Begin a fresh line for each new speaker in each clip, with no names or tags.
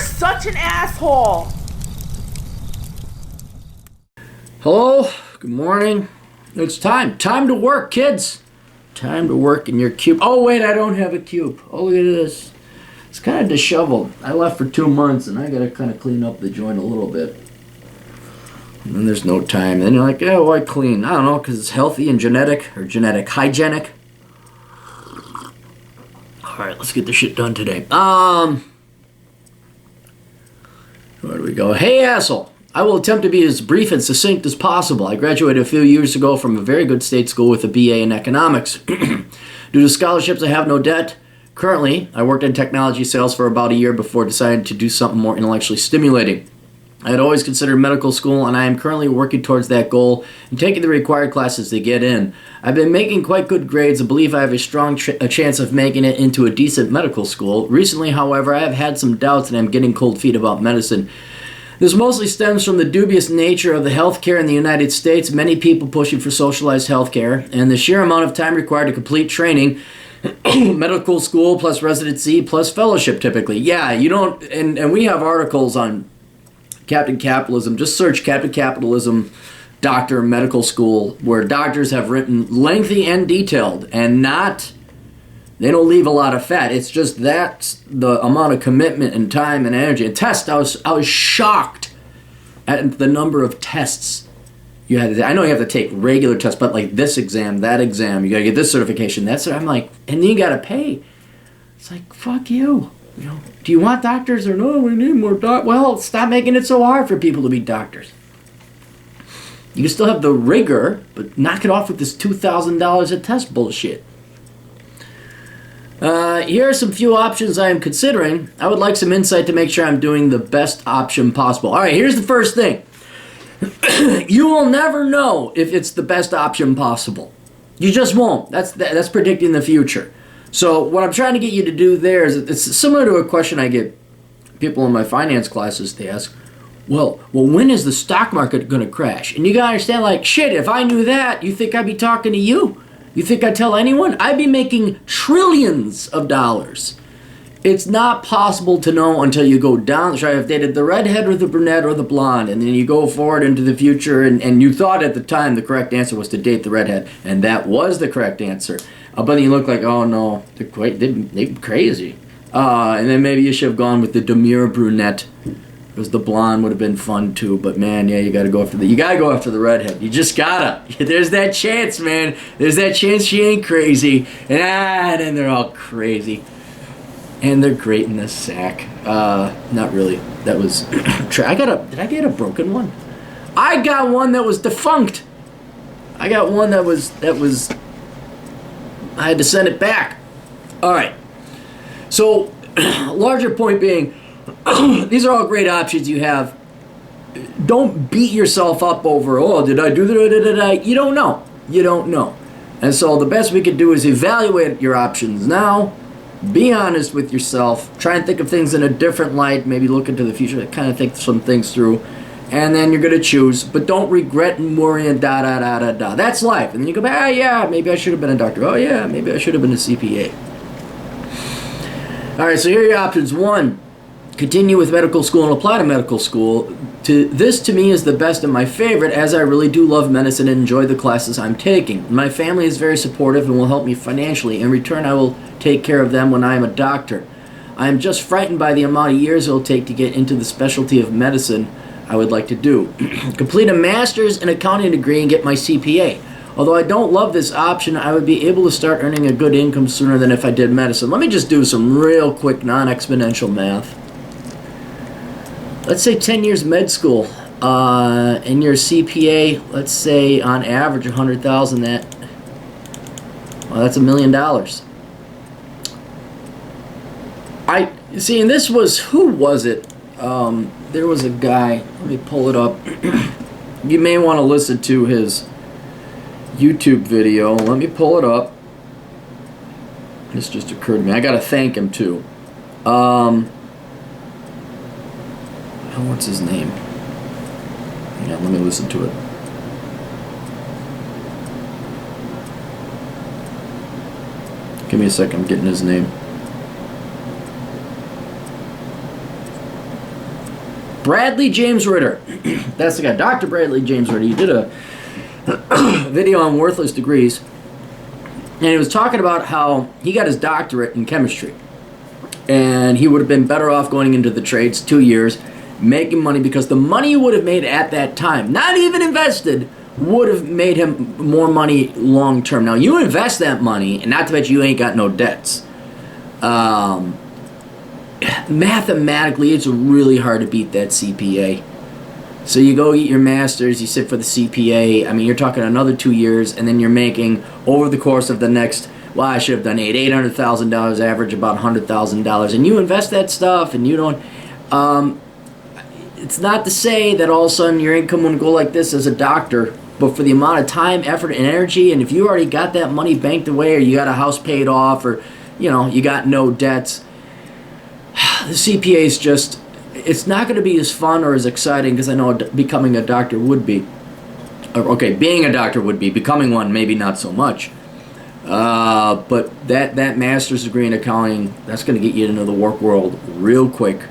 such an asshole!
Hello, good morning. It's time to work, kids. Time to work in your cube. Oh wait, I don't have a cube. Oh, look at this. It's kind of disheveled. I left for 2 months and I gotta kind of clean up the joint a little bit. And then there's no time. Then you're like, oh, why clean? I don't know, because it's healthy and hygienic. Alright, let's get this shit done today. Where do we go? Hey, asshole. I will attempt to be as brief and succinct as possible. I graduated a few years ago from a very good state school with a BA in economics. Due to scholarships, I have no debt. Currently, I worked in technology sales for about a year before deciding to do something more intellectually stimulating. I had always considered medical school, and I am currently working towards that goal and taking the required classes to get in. I've been making quite good grades and believe I have a strong chance of making it into a decent medical school. Recently, however, I have had some doubts and I'm getting cold feet about medicine. This mostly stems from the dubious nature of the healthcare in the United States, many people pushing for socialized healthcare, and the sheer amount of time required to complete training, medical school plus residency plus fellowship typically. Yeah, you don't, and we have articles on Captain Capitalism. Just search Captain Capitalism doctor medical school, where doctors have written lengthy and detailed, and they don't leave a lot of fat. It's just that's the amount of commitment and time and energy. And test, I was shocked at the number of tests you had to take. I know you have to take regular tests, but like this exam, that exam, you gotta get this certification, that's what I'm like, and then you gotta pay. It's like, fuck you. You know, do you want doctors or no? We need more doctors. Well, stop making it so hard for people to be doctors. You can still have the rigor, but knock it off with this $2,000 a test bullshit. Here are some few options I am considering. I would like some insight to make sure I'm doing the best option possible. All right, here's the first thing. You will never know if it's the best option possible. You just won't. That's predicting the future. So what I'm trying to get you to do there is, it's similar to a question I get people in my finance classes. They ask, well, when is the stock market going to crash? And you got to understand, like, shit, if I knew that, you think I'd be talking to you? You think I'd tell anyone? I'd be making trillions of dollars. It's not possible to know until you go down. Try I've dated the redhead or the brunette or the blonde, and then you go forward into the future, and you thought at the time the correct answer was to date the redhead, and that was the correct answer. But then you look like, oh no, they're crazy. And then maybe you should have gone with the demure brunette, because the blonde would have been fun too. But man, yeah, you gotta go after the redhead. You just gotta. There's that chance, man. There's that chance she ain't crazy. And then they're all crazy. And they're great in this sack. Not really. That was did I get a broken one? I got one that was defunct. I got one that was I had to send it back. Alright. So larger point being, these are all great options you have. Don't beat yourself up over, oh, did I do that? You don't know. And so the best we could do is evaluate your options now. Be honest with yourself. Try and think of things in a different light. Maybe look into the future. Kind of think some things through. And then you're going to choose. But don't regret and worry and da-da-da-da-da. That's life. And then you go back, yeah, maybe I should have been a doctor. Oh, yeah, maybe I should have been a CPA. All right, so here are your options. 1, continue with medical school and apply to medical school. This to me is the best and my favorite, as I really do love medicine and enjoy the classes I'm taking. My family is very supportive and will help me financially. In return, I will take care of them when I am a doctor. I am just frightened by the amount of years it will take to get into the specialty of medicine I would like to do. Complete a master's in accounting degree and get my CPA. Although I don't love this option, I would be able to start earning a good income sooner than if I did medicine. Let me just do some real quick non-exponential math. Let's say 10 years med school, and your CPA, let's say on average 100,000. That's $1 million. I see, and this was, who was it? There was a guy. Let me pull it up. You may want to listen to his YouTube video. Let me pull it up. This just occurred to me. I got to thank him too. What's his name? Hang on, let me listen to it. Give me a second, I'm getting his name. Bradley James Ritter. That's the guy, Dr. Bradley James Ritter. He did a video on worthless degrees, and he was talking about how he got his doctorate in chemistry, and he would have been better off going into the trades 2 years, making money, because the money he would have made at that time, not even invested, would have made him more money long term. Now, you invest that money, and not to mention you ain't got no debts. Mathematically, it's really hard to beat that CPA. So you go get your master's, you sit for the CPA. I mean, you're talking another 2 years, and then you're making, over the course of the next, well, I should have done $800,000 average, about $100,000. And you invest that stuff, and you don't... it's not to say that all of a sudden your income wouldn't go like this as a doctor, but for the amount of time, effort, and energy, and if you already got that money banked away, or you got a house paid off, or, you got no debts, the CPA is just... it's not going to be as fun or as exciting, because I know becoming a doctor would be. Okay, being a doctor would be. Becoming one, maybe not so much. But that master's degree in accounting, that's going to get you into the work world real quick.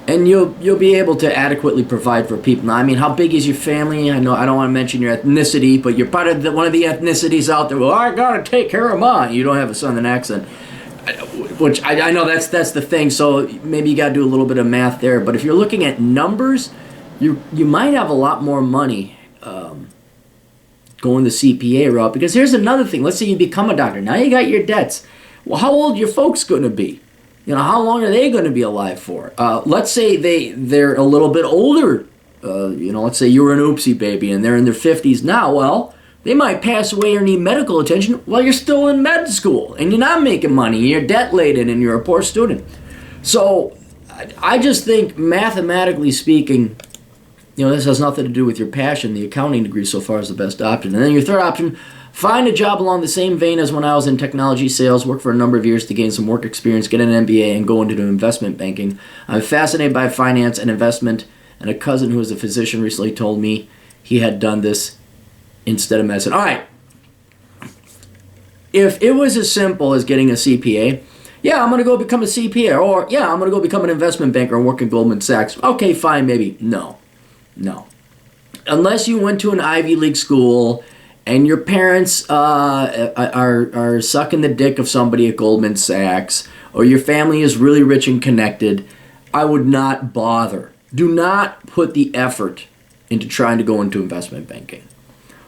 And you'll be able to adequately provide for people. Now, I mean, how big is your family? I know I don't want to mention your ethnicity, but you're part of one of the ethnicities out there. Well, I got to take care of mine. You don't have a southern accent. Which I know that's the thing, so maybe you got to do a little bit of math there. But if you're looking at numbers, you might have a lot more money going the CPA route. Because here's another thing. Let's say you become a doctor. Now you got your debts. Well, how old are your folks going to be? How long are they going to be alive for? Let's say they're a little bit older. Let's say you were an oopsie baby and they're in their 50s now. Well, they might pass away or need medical attention while you're still in med school and you're not making money. You're debt-laden and you're a poor student. So I just think, mathematically speaking, this has nothing to do with your passion. The accounting degree so far is the best option. And then your third option, find a job along the same vein as when I was in technology sales, work for a number of years to gain some work experience, get an MBA, and go into investment banking. I'm fascinated by finance and investment, and a cousin who is a physician recently told me he had done this instead of medicine. All right. If it was as simple as getting a CPA, yeah, I'm going to go become a CPA, or yeah, I'm going to go become an investment banker and work at Goldman Sachs. Okay, fine, maybe. No. Unless you went to an Ivy League school and your parents are sucking the dick of somebody at Goldman Sachs, or your family is really rich and connected, I would not bother. Do not put the effort into trying to go into investment banking.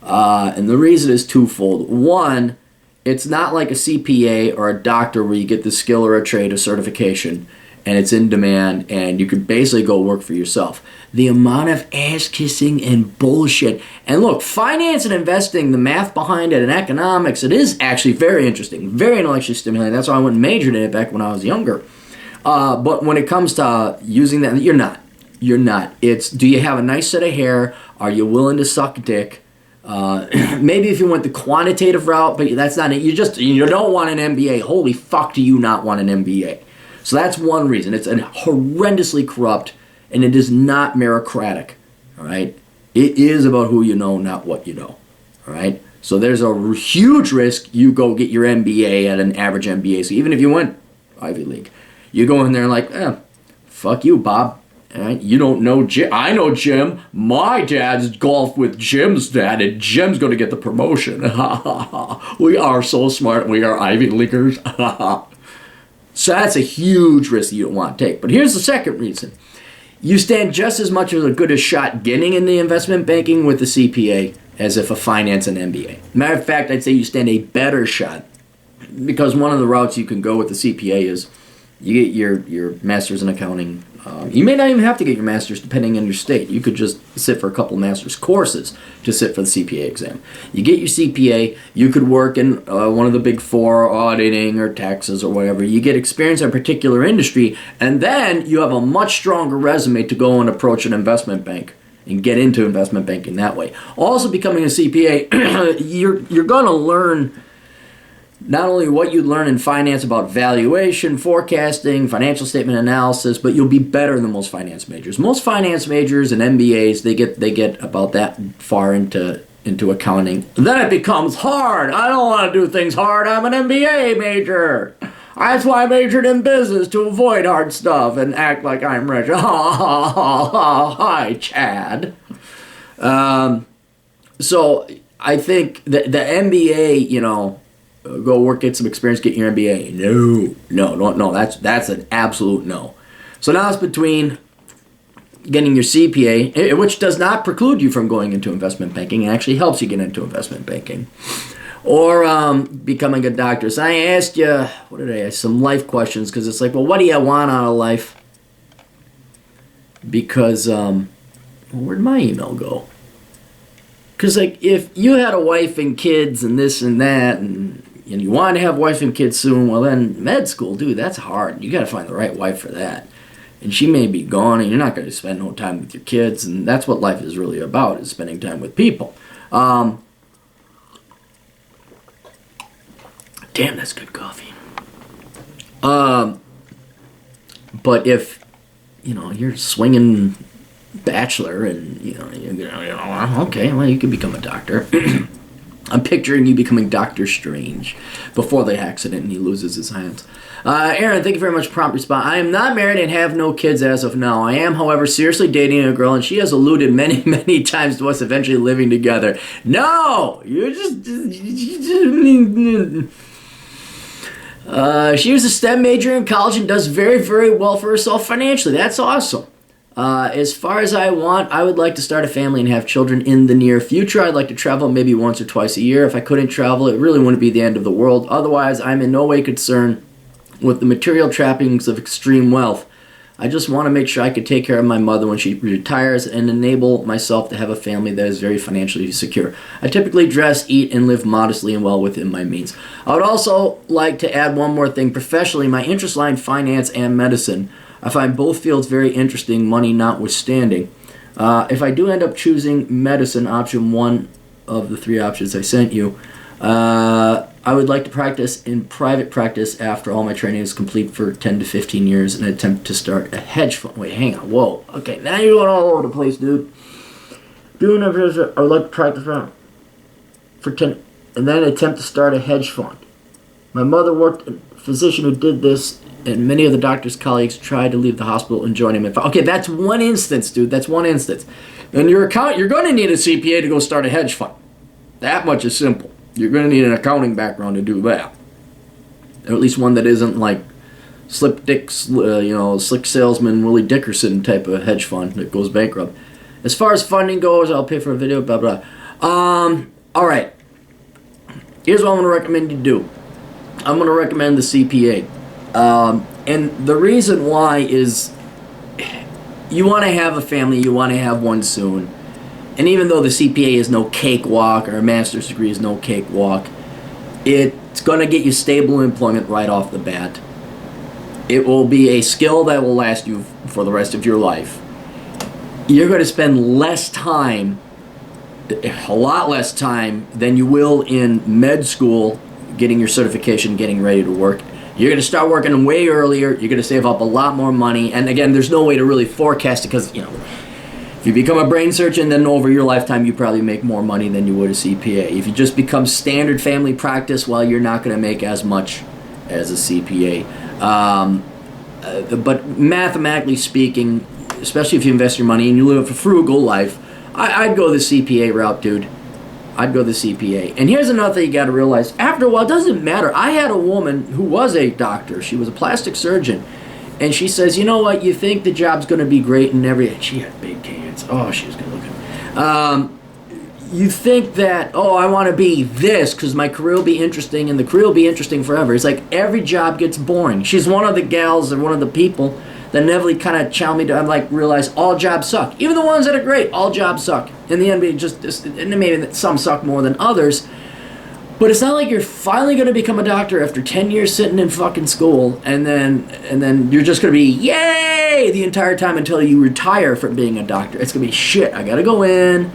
And the reason is twofold. One, it's not like a CPA or a doctor where you get the skill or a trade or certification and it's in demand and you could basically go work for yourself. The amount of ass-kissing and bullshit. And look, finance and investing, the math behind it and economics, it is actually very interesting, very intellectually stimulating. That's why I went and majored in it back when I was younger. But when it comes to using that, you're not. It's, do you have a nice set of hair? Are you willing to suck dick? Maybe if you went the quantitative route, but that's not it. You don't want an MBA. Holy fuck, do you not want an MBA? So that's one reason. It's horrendously corrupt, and it is not meritocratic. All right, it is about who you know, not what you know. All right. So there's a huge risk you go get your MBA at an average MBA. So even if you went Ivy League, you go in there and like, fuck you, Bob. Right? You don't know Jim. I know Jim. My dad's golfed with Jim's dad, and Jim's going to get the promotion. We are so smart. We are Ivy Leaguers. So that's a huge risk you don't want to take. But here's the second reason. You stand just as much as a good a shot getting into investment banking with the CPA as if a finance and MBA. Matter of fact, I'd say you stand a better shot, because one of the routes you can go with the CPA is you get your master's in accounting. You may not even have to get your master's depending on your state. You could just sit for a couple master's courses to sit for the CPA exam. You get your CPA, you could work in one of the big four, auditing or taxes or whatever. You get experience in a particular industry, and then you have a much stronger resume to go and approach an investment bank and get into investment banking that way. Also, becoming a CPA, you're going to learn not only what you learn in finance about valuation, forecasting, financial statement analysis, but you'll be better than most finance majors. Most finance majors and MBAs, they get about that far into accounting. Then it becomes hard. I don't want to do things hard. I'm an MBA major. That's why I majored in business, to avoid hard stuff and act like I'm rich. Hi, Chad. So I think the MBA, go work, get some experience, get your MBA. No. That's an absolute no. So now it's between getting your CPA, which does not preclude you from going into investment banking. It actually helps you get into investment banking. Or becoming a doctor. So I asked you, some life questions, because it's like, well, what do you want out of life? Because, where'd my email go? Because, like, if you had a wife and kids and this and that, and you want to have wife and kids soon, well, then med school, dude, that's hard. You got to find the right wife for that. And she may be gone, and you're not going to spend no time with your kids, and that's what life is really about, is spending time with people. Damn, that's good coffee. But if, you're swinging bachelor and, okay, well, you could become a doctor. I'm picturing you becoming Doctor Strange before the accident and he loses his hands. Aaron, thank you very much for prompt response. I am not married and have no kids as of now. I am, however, seriously dating a girl, and she has alluded many, many times to us eventually living together. No! She was a STEM major in college and does very, very well for herself financially. That's awesome. As far as I would like to start a family and have children in the near future. I'd like to travel maybe once or twice a year. If I couldn't travel, it really wouldn't be the end of the world. Otherwise, I'm in no way concerned with the material trappings of extreme wealth. I just want to make sure I could take care of my mother when she retires and enable myself to have a family that is very financially secure. I typically dress, eat, and live modestly and well within my means. I would also like to add one more thing. Professionally, my interests lie in finance and medicine. I find both fields very interesting, money notwithstanding. If I do end up choosing medicine, option one of the three options I sent you, I would like to practice in private practice after all my training is complete for 10 to 15 years and attempt to start a hedge fund. Wait, hang on. Whoa. Okay, now you're going all over the place, dude. I would like to practice for 10 and then attempt to start a hedge fund. My mother worked a physician who did this, and many of the doctor's colleagues tried to leave the hospital and join him. Okay, that's one instance, dude. That's one instance. And you're going to need a CPA to go start a hedge fund. That much is simple. You're going to need an accounting background to do that. Or at least one that isn't like Slick Salesman Willie Dickerson type of hedge fund that goes bankrupt. As far as funding goes, I'll pay for a video, blah, blah. All right. Here's what I'm going to recommend you do. I'm going to recommend the CPA. And the reason why is you want to have a family, you want to have one soon. And even though the CPA is no cakewalk, or a master's degree is no cakewalk, it's going to get you stable employment right off the bat. It will be a skill that will last you for the rest of your life. You're going to spend less time, a lot less time, than you will in med school getting your certification, getting ready to work. You're going to start working way earlier. You're going to save up a lot more money. And again, there's no way to really forecast it because, if you become a brain surgeon, then over your lifetime, you probably make more money than you would a CPA. If you just become standard family practice, well, you're not going to make as much as a CPA. But mathematically speaking, especially if you invest your money and you live a frugal life, I'd go the CPA route, dude. I'd go the CPA. And here's another thing you got to realize. After a while, it doesn't matter. I had a woman who was a doctor. She was a plastic surgeon. And she says, you know what, you think the job's going to be great and everything. She had big cans. Oh, she was good looking. You think that, I want to be this because my career will be interesting and the career will be interesting forever. It's like every job gets boring. She's one of the gals or one of the people that never kind of challenged me to realize all jobs suck. Even the ones that are great, all jobs suck. In the end, and maybe some suck more than others. But it's not like you're finally going to become a doctor after 10 years sitting in fucking school, and then you're just going to be, yay, the entire time until you retire from being a doctor. It's going to be, shit, I got to go in,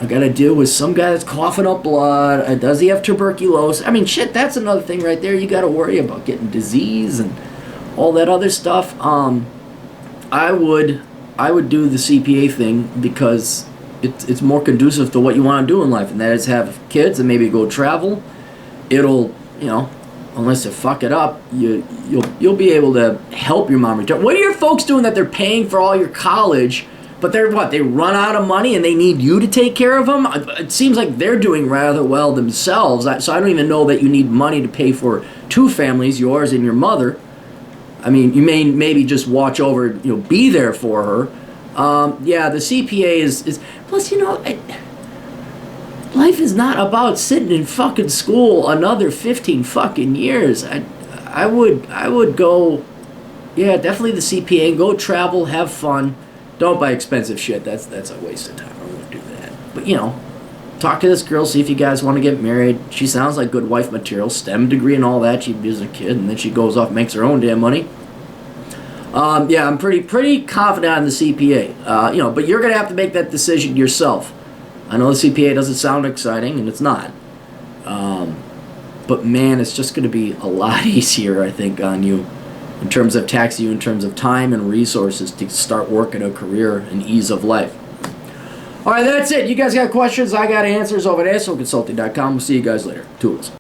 I got to deal with some guy that's coughing up blood, does he have tuberculosis? I mean, shit, that's another thing right there. You got to worry about getting disease and all that other stuff. I would do the CPA thing because it's more conducive to what you want to do in life, and that is have kids and maybe go travel. It'll, unless you fuck it up, you'll be able to help your mom retire. What are your folks doing that they're paying for all your college, but they run out of money and they need you to take care of them? It seems like they're doing rather well themselves. So I don't even know that you need money to pay for two families, yours and your mother. I mean, you may maybe just watch over, be there for her. Yeah, the CPA is plus, life is not about sitting in fucking school another 15 fucking years. I would go, yeah, definitely the CPA. Go travel, have fun. Don't buy expensive shit. That's a waste of time. I wouldn't do that. But talk to this girl, see if you guys want to get married. She sounds like good wife material, STEM degree and all that. She was a kid, and then she goes off and makes her own damn money. Yeah, I'm pretty confident on the CPA. But you're gonna have to make that decision yourself. I know the CPA doesn't sound exciting, and it's not. But man, it's just gonna be a lot easier, I think, on you in terms of taxing you, in terms of time and resources to start working a career and ease of life. All right, that's it. You guys got questions? I got answers over at Asshole Consulting.com. We'll see you guys later. Toodles.